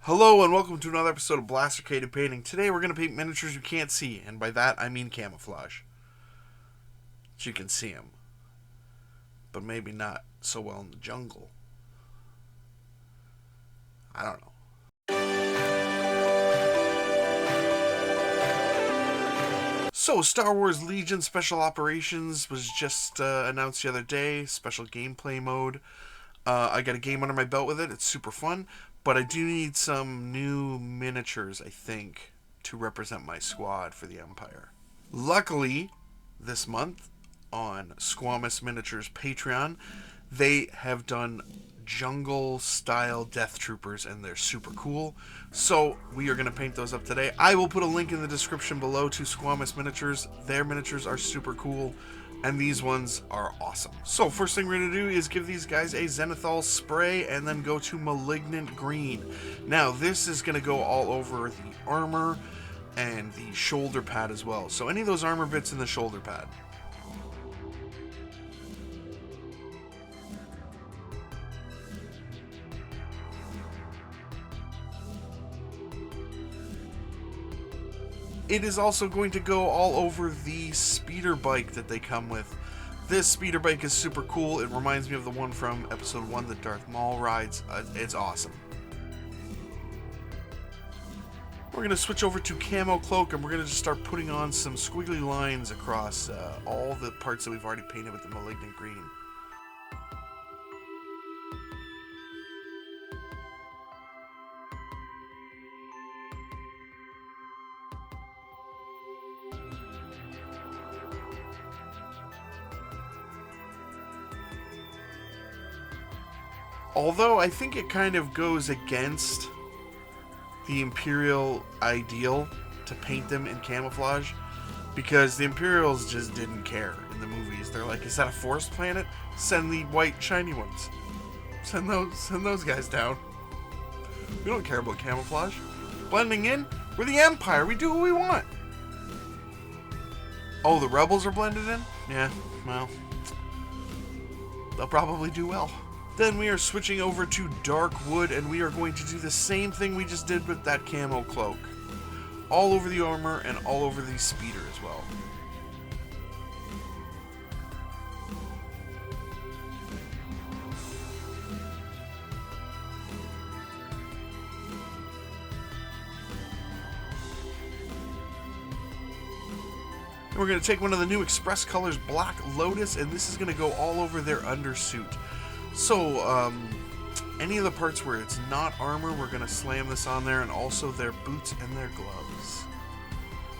Hello and welcome to another episode of Blastercade Painting. Today we're going to paint miniatures you can't see, and by that I mean camouflage. So you can see them, but maybe not so well in the jungle. I don't know. So, Star Wars Legion Special Operations was just announced the other day. Special gameplay mode. I got a game under my belt with it. It's super fun. But I do need some new miniatures, I think, to represent my squad for the Empire. Luckily, this month, on Squamous Miniatures Patreon, they have done jungle-style Death Troopers, and they're super cool. So, we are going to paint those up today. I will put a link in the description below to Squamous Miniatures. Their miniatures are super cool, and these ones are awesome. So, first thing we're going to do is give these guys a Zenithal spray, and then go to Malignant Green. Now, this is going to go all over the armor and the shoulder pad as well. So, any of those armor bits in the shoulder pad. It is also going to go all over the speeder bike that they come with. This speeder bike is super cool. It reminds me of the one from episode 1 that Darth Maul rides. It's awesome. We're going to switch over to Camo Cloak, and we're going to just start putting on some squiggly lines across all the parts that we've already painted with the Malignant Green. Although I think it kind of goes against the Imperial ideal to paint them in camouflage, because the Imperials just didn't care in the movies. They're like, is that a forest planet? Send the white shiny ones. Send those guys down. We don't care about camouflage. Blending in, we're the Empire. We do what we want. Oh, the rebels are blended in? Yeah, well, they'll probably do well. Then we are switching over to Dark Wood, and we are going to do the same thing we just did with that Camo Cloak. All over the armor and all over the speeder as well. And we're going to take one of the new Express Colors Black Lotus, and this is going to go all over their undersuit. So, any of the parts where it's not armor, we're going to slam this on there, and also their boots and their gloves.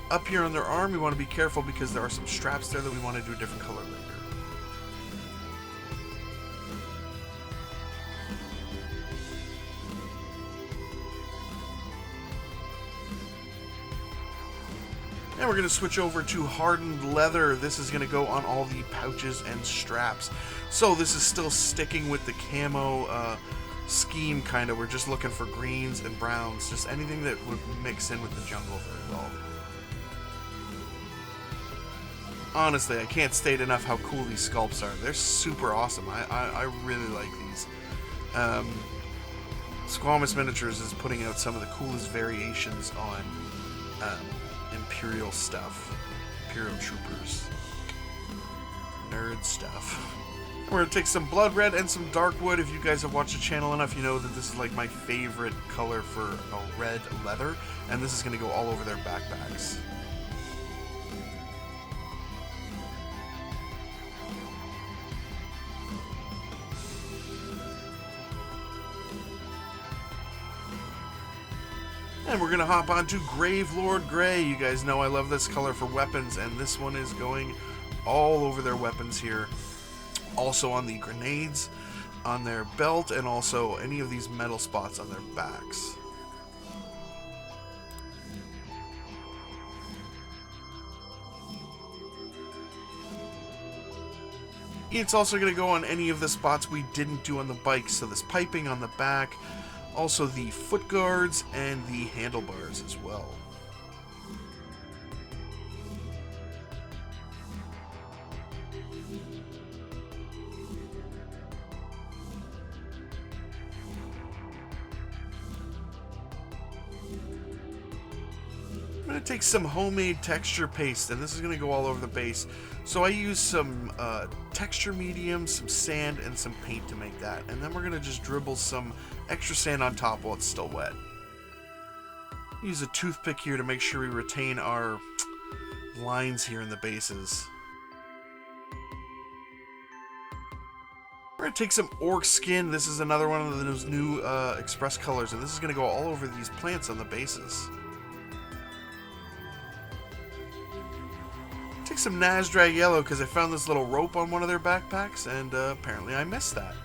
Up here on their arm, we want to be careful because there are some straps there that we want to do a different color later. And we're going to switch over to Hardened Leather. This is going to go on all the pouches and straps. So this is still sticking with the camo scheme, kind of. We're just looking for greens and browns, just anything that would mix in with the jungle very well. Honestly, I can't state enough how cool these sculpts are. They're super awesome. I really like these. Squamous Miniatures is putting out some of the coolest variations on Imperial stuff. Imperial Troopers. Nerd stuff. We're going to take some Blood Red and some Dark Wood. If you guys have watched the channel enough, you know that this is like my favorite color for a red leather. And this is going to go all over their backpacks. And we're going to hop on to Gravelord Grey. You guys know I love this color for weapons, and this one is going all over their weapons here. Also on the grenades, on their belt, and also any of these metal spots on their backs. It's also going to go on any of the spots we didn't do on the bike, so this piping on the back, also the foot guards and the handlebars as well. going to take some homemade texture paste, and this is going to go all over the base. So I use some texture medium, some sand, and some paint to make that. And then we're going to just dribble some extra sand on top while it's still wet. Use a toothpick here to make sure we retain our lines here in the bases. We're going to take some Orc Skin. This is another one of those new express colors, and this is going to go all over these plants on the bases. Take some Nazdreg Yellow because I found this little rope on one of their backpacks, and apparently I missed that.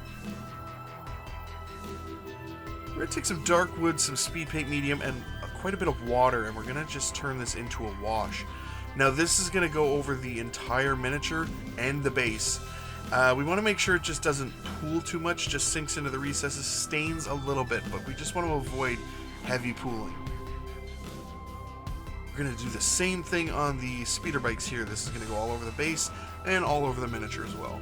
We're going to take some dark wood, some Speedpaint medium, and quite a bit of water, and we're going to just turn this into a wash. Now this is going to go over the entire miniature and the base. We want to make sure it just doesn't pool too much, just sinks into the recesses, stains a little bit, but we just want to avoid heavy pooling. We're going to do the same thing on the speeder bikes here. This is going to go all over the base and all over the miniature as well.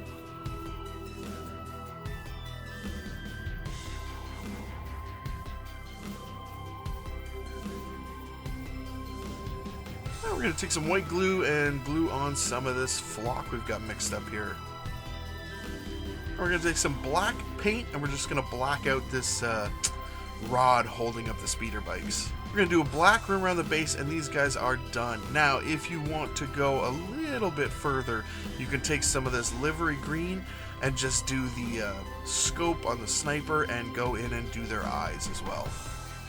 Now we're going to take some white glue and glue on some of this flock we've got mixed up here. We're going to take some black paint and we're just going to black out this rod holding up the speeder bikes. We're going to do a black rim around the base, and these guys are done. Now, if you want to go a little bit further, you can take some of this Livery Green and just do the scope on the sniper and go in and do their eyes as well.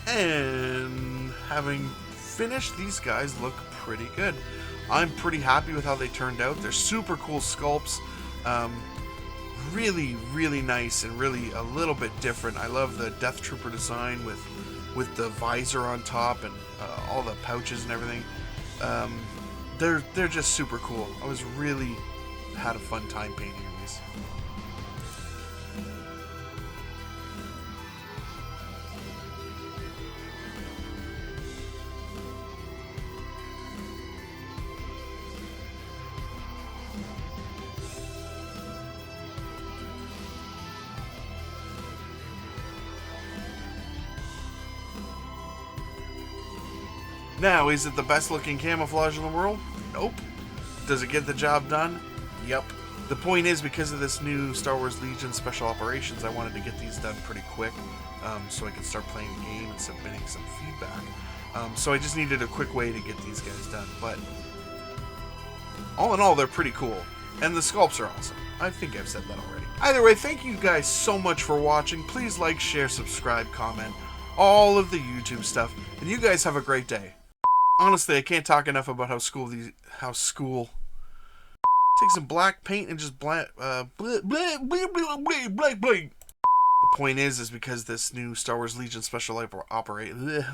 And having finished, these guys look pretty good. I'm pretty happy with how they turned out. They're super cool sculpts. Really, really nice and really a little bit different. I love the Death Trooper design with the visor on top and all the pouches and everything. They're just super cool. I was really had a fun time painting these. Now, is it the best looking camouflage in the world? Nope. Does it get the job done? Yep. The point is, because of this new Star Wars Legion Special Operations, I wanted to get these done pretty quick so I could start playing the game and submitting some feedback. So I just needed a quick way to get these guys done. But all in all, they're pretty cool. And the sculpts are awesome. I think I've said that already. Either way, thank you guys so much for watching. Please like, share, subscribe, comment, all of the YouTube stuff. And you guys have a great day. Honestly, I can't talk enough about how school take some black paint and just black The point is because this new Star Wars Legion Special Operation